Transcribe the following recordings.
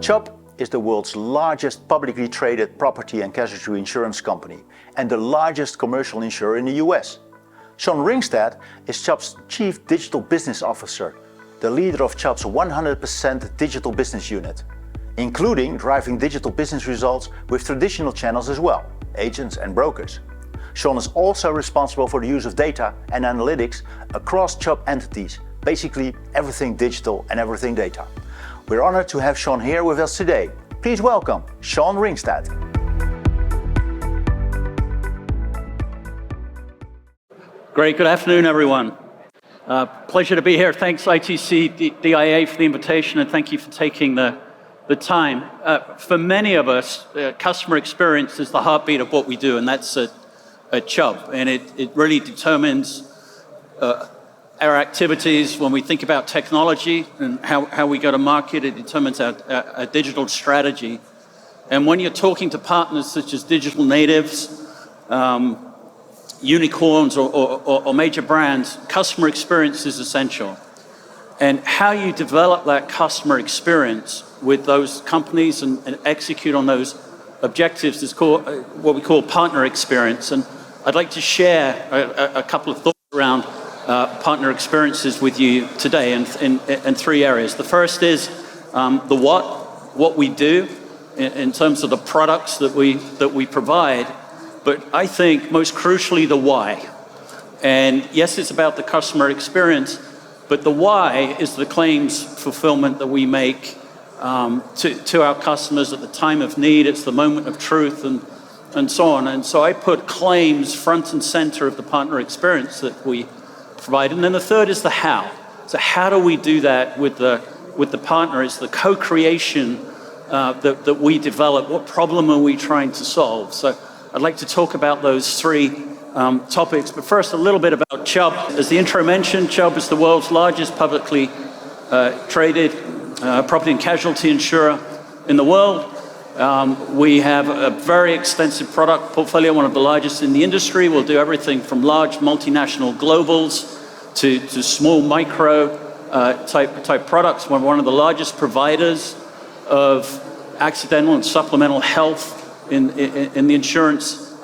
Chubb is the world's largest publicly traded property and casualty insurance company and the largest commercial insurer in the US. Sean Ringsted is Chubb's Chief Digital Business Officer, the leader of Chubb's 100% digital business unit, including driving digital business results with traditional channels as well, agents and brokers. Sean is also responsible for the use of data and analytics across Chubb entities, basically everything digital and everything data. We're honored to have Sean here with us today. Please welcome Sean Ringsted. Great, good afternoon, everyone. Pleasure to be here. Thanks ITC, DIA for the invitation, and thank you for taking the time. For many of us, customer experience is the heartbeat of what we do, and that's at Chubb, and it really determines our activities. When we think about technology and how we go to market, it determines our digital strategy. And when you're talking to partners such as digital natives, unicorns or major brands, customer experience is essential. And how you develop that customer experience with those companies and execute on those objectives is called what we call partner experience. And I'd like to share a couple of thoughts around partner experiences with you today in three areas. The first is the what we do in terms of the products that we provide, but I think most crucially the why. And yes, it's about the customer experience, but the why is the claims fulfillment that we make to our customers at the time of need. It's the moment of truth and so on. And so I put claims front and center of the partner experience that we provide. And then the third is the how. So how do we do that with the partner? It's the co-creation that we develop. What problem are we trying to solve? So I'd like to talk about those three topics. But first, a little bit about Chubb. As the intro mentioned, Chubb is the world's largest publicly traded property and casualty insurer in the world. We have a very extensive product portfolio, one of the largest in the industry. We'll do everything from large multinational globals to small micro type products. We're one of the largest providers of accidental and supplemental health in the insurance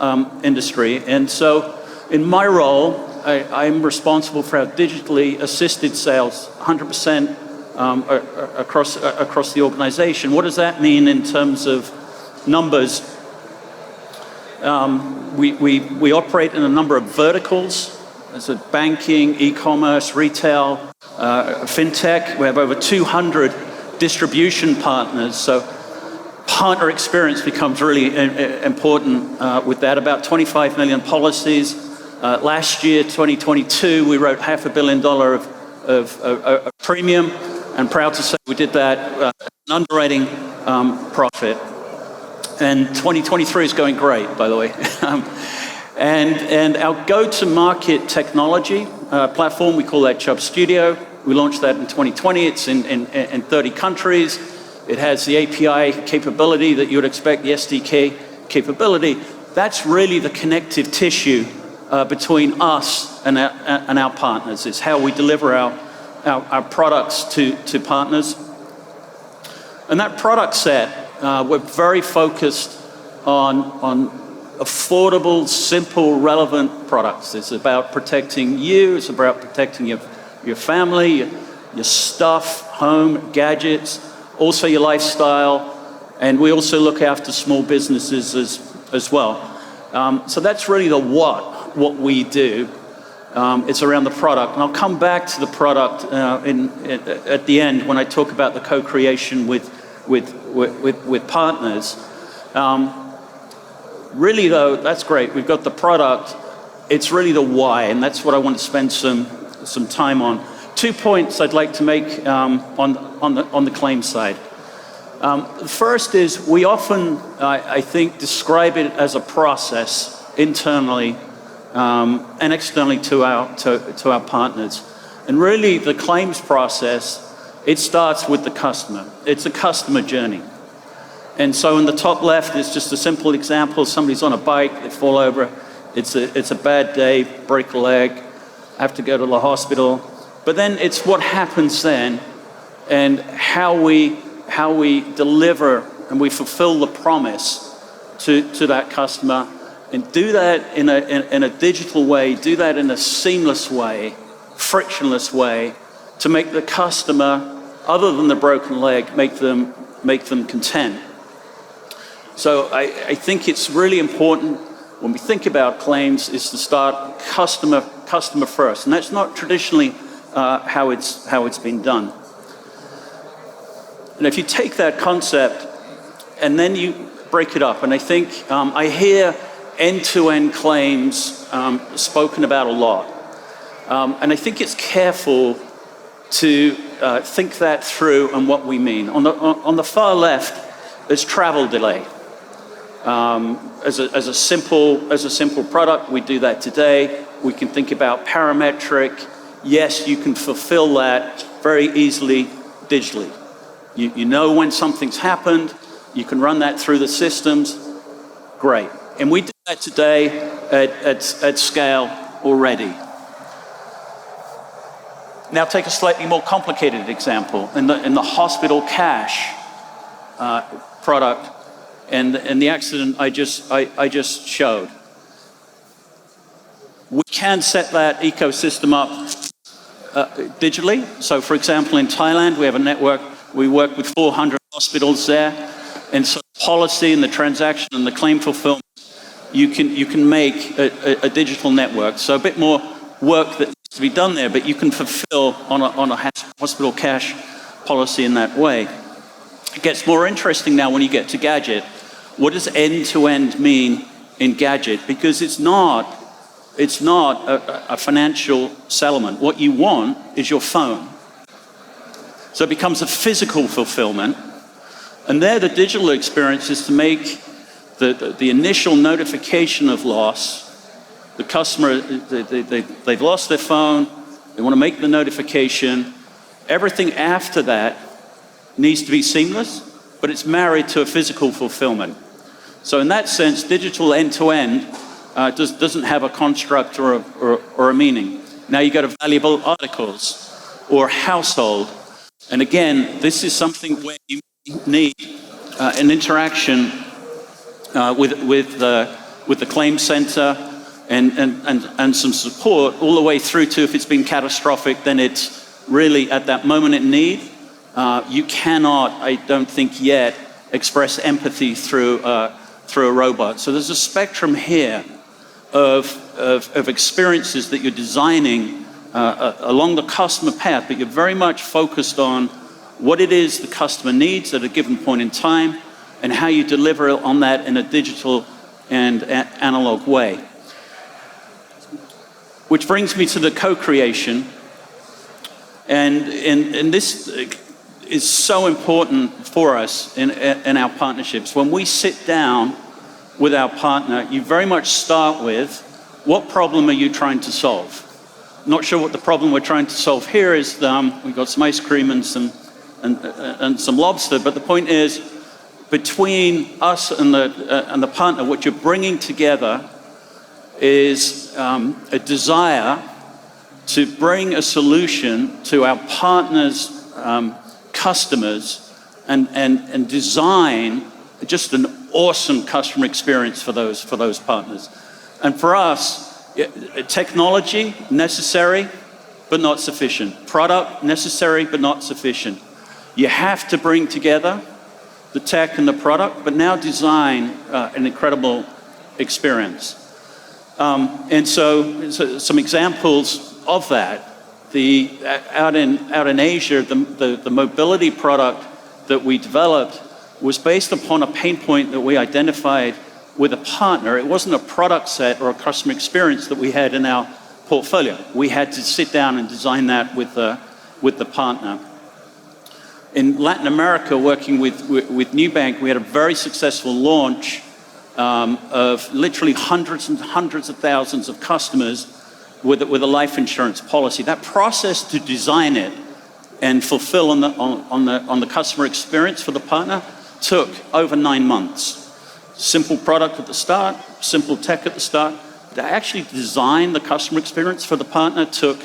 industry. And so in my role, I'm responsible for our digitally assisted sales, 100% across the organization. What does that mean in terms of numbers? We operate in a number of verticals. So banking, e-commerce, retail, fintech. We have over 200 distribution partners. So partner experience becomes really important with that. About 25 million policies. Last year, 2022, we wrote $500 million of premium. And proud to say we did that an underwriting profit. And 2023 is going great, by the way. And our go-to-market technology platform, we call that Chubb Studio. We launched that in 2020. It's in 30 countries. It has the API capability that you would expect, the SDK capability. That's really the connective tissue between us and our partners. It's how we deliver our products to partners. And that product set, we're very focused on affordable, simple, relevant products. It's about protecting you, it's about protecting your family, your stuff, home, gadgets, also your lifestyle, and we also look after small businesses as well. So that's really the what we do. It's around the product, and I'll come back to the product at the end when I talk about the co-creation with partners. Really, though, that's great. We've got the product. It's really the why, and that's what I want to spend some time on. 2 points I'd like to make on the claim side. The first is we often, I think, describe it as a process internally and externally to our partners. And really, the claims process, it starts with the customer. It's a customer journey. And so in the top left is just a simple example. Somebody's on a bike, they fall over. It's a bad day, break a leg, have to go to the hospital. But then it's what happens then and how we deliver and we fulfill the promise to that customer, and do that in a digital way, do that in a seamless way, frictionless way, to make the customer, other than the broken leg, make them content. So I think it's really important when we think about claims is to start customer first, and that's not traditionally how it's been done. And if you take that concept and then you break it up, and I think I hear end-to-end claims spoken about a lot, and I think it's careful to think that through and what we mean. On the far left, there's travel delay. As a simple product, we do that today. We can think about parametric. Yes, you can fulfill that very easily digitally. You know when something's happened. You can run that through the systems. Great. And we do that today at scale already. Now take a slightly more complicated example. In the hospital cash product and the accident I just showed. We can set that ecosystem up digitally. So for example, in Thailand, we have a network. We work with 400 hospitals there. And so policy and the transaction and the claim fulfillment, you can make a digital network. So a bit more work that needs to be done there, but you can fulfill on a hospital cash policy in that way. It gets more interesting now when you get to Gadget. What does end-to-end mean in Gadget? Because it's not a financial settlement. What you want is your phone. So it becomes a physical fulfillment. And there the digital experience is to make the initial notification of loss. The customer, they've lost their phone, they want to make the notification. Everything after that needs to be seamless, but it's married to a physical fulfillment. So in that sense, digital end-to-end doesn't have a construct or a meaning. Now you go to valuable articles or household. And again, this is something where you need an interaction with the claim center and some support all the way through to, if it's been catastrophic, then it's really at that moment in need. You cannot, I don't think yet, express empathy through a robot. So there's a spectrum here of experiences that you're designing along the customer path, but you're very much focused on what it is the customer needs at a given point in time and how you deliver on that in a digital and analog way. Which brings me to the co-creation. And this is so important for us in our partnerships. When we sit down with our partner, you very much start with, what problem are you trying to solve? Not sure what the problem we're trying to solve here is. We've got some ice cream and some lobster, but the point is, between us and the partner, what you're bringing together is a desire to bring a solution to our partners' customers and design just an awesome customer experience for those partners. And for us, technology necessary but not sufficient. Product necessary but not sufficient. You have to bring together the tech and the product, but now design an incredible experience. And so some examples of that. Out in Asia, the mobility product that we developed was based upon a pain point that we identified with a partner. It wasn't a product set or a customer experience that we had in our portfolio. We had to sit down and design that with the partner. In Latin America, working with Nubank, we had a very successful launch of literally hundreds and hundreds of thousands of customers with a life insurance policy. That process to design it and fulfill on the customer experience for the partner took over 9 months. Simple product at the start, simple tech at the start. To actually design the customer experience for the partner took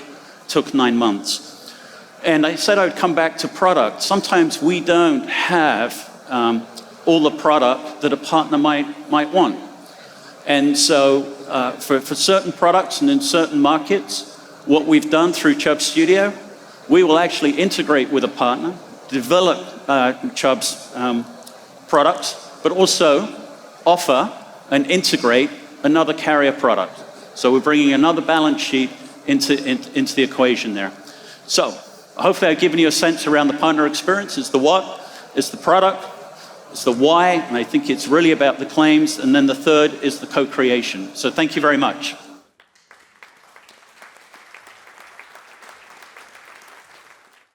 9 months. And I said I would come back to product. Sometimes we don't have all the product that a partner might want. And so for certain products and in certain markets, what we've done through Chubb Studio, we will actually integrate with a partner, develop Chubb's products, but also offer and integrate another carrier product. So we're bringing another balance sheet into the equation there. So hopefully I've given you a sense around the partner experience. It's the what, it's the product, it's the why, and I think it's really about the claims, and then the third is the co-creation. So thank you very much.